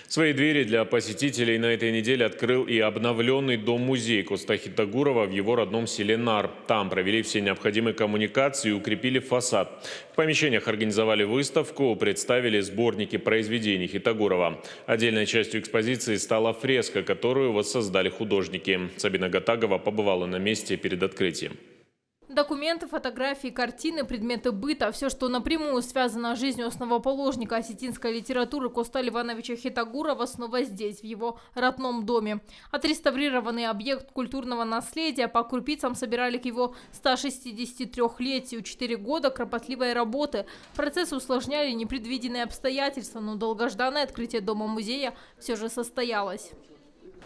Свои двери для посетителей на этой неделе открыл и обновленный дом-музей Коста Хитагурова в его родном селе Нар. Там провели все необходимые коммуникации и укрепили фасад. В помещениях организовали выставку, представили сборники произведений Хитагурова. Отдельной частью экспозиции стала фреска, которую воссоздали художники. Сабина Гатагова побывала на месте перед открытием. Документы, фотографии, картины, предметы быта – все, что напрямую связано с жизнью основоположника осетинской литературы Коста Ливановича Хитагурова, снова здесь, в его родном доме. Отреставрированный объект культурного наследия по крупицам собирали к его 163-летию. 4 года кропотливой работы. Процесс усложняли непредвиденные обстоятельства, но долгожданное открытие дома-музея все же состоялось.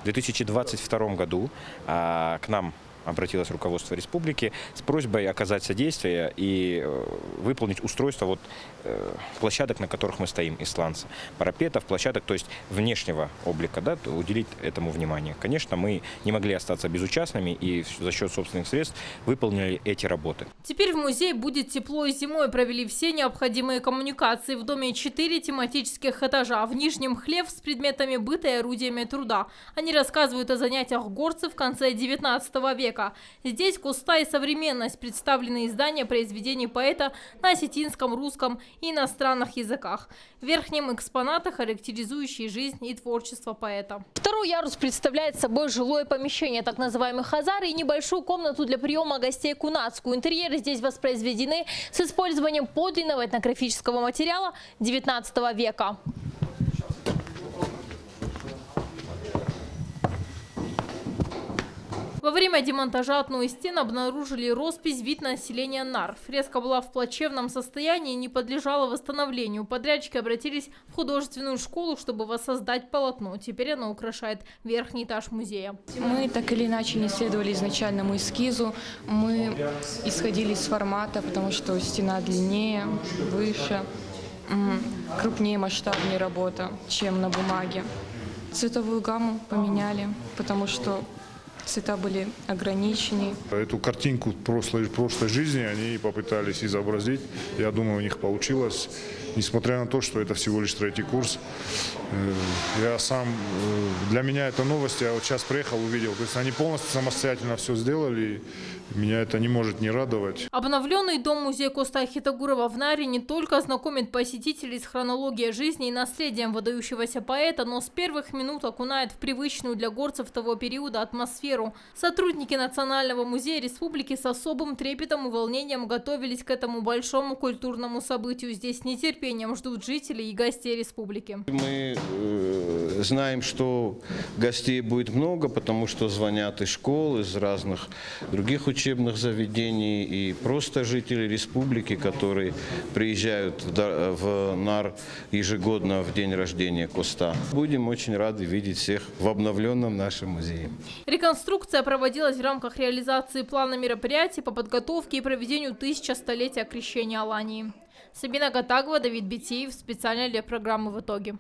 В 2022 году к нам обратилось руководство республики с просьбой оказать содействие и выполнить устройство площадок, на которых мы стоим, исландца, парапетов, площадок, то есть внешнего облика, да, уделить этому внимание. Конечно, мы не могли остаться безучастными и за счет собственных средств выполнили эти работы. Теперь в музее будет тепло, и зимой провели все необходимые коммуникации. В доме 4 тематических этажа. В нижнем хлев с предметами быта и орудиями труда. Они рассказывают о занятиях горцев в конце 19 века. Здесь Коста и современность, представлены издания произведений поэта на осетинском, русском и иностранных языках. В верхнем экспоната, характеризующие жизнь и творчество поэта. Второй ярус представляет собой жилое помещение, так называемый хазар, и небольшую комнату для приема гостей кунацкую. Интерьеры здесь воспроизведены с использованием подлинного этнографического материала 19 века. Во время демонтажа одной из стен обнаружили роспись «Вид населения Нар». Фреска была в плачевном состоянии и не подлежала восстановлению. Подрядчики обратились в художественную школу, чтобы воссоздать полотно. Теперь оно украшает верхний этаж музея. Мы так или иначе не следовали изначальному эскизу. Мы исходили из формата, потому что стена длиннее, выше, крупнее, масштабнее работа, чем на бумаге. Цветовую гамму поменяли, потому что цвета были ограничены. Эту картинку прошлой жизни они попытались изобразить. Я думаю, у них получилось. Несмотря на то, что это всего лишь 3-й курс. Для меня это новость. Я вот сейчас приехал, увидел. То есть они полностью самостоятельно все сделали. Меня это не может не радовать. Обновленный дом-музей Коста Хитагурова в Наре не только знакомит посетителей с хронологией жизни и наследием выдающегося поэта, но с первых минут окунает в привычную для горцев того периода атмосферу. Сотрудники Национального музея республики с особым трепетом и волнением готовились к этому большому культурному событию. Здесь с нетерпением ждут жителей и гостей республики. Мы знаем, что гостей будет много, потому что звонят из школ, из разных других учебных заведений и просто жители республики, которые приезжают в Нар ежегодно в день рождения Коста. Будем очень рады видеть всех в обновленном нашем музее. Реконструкция проводилась в рамках реализации плана мероприятий по подготовке и проведению 1000-столетия крещения Алании. Сабина Гатагова, Давид Битиев. Специально для программы «В итоге».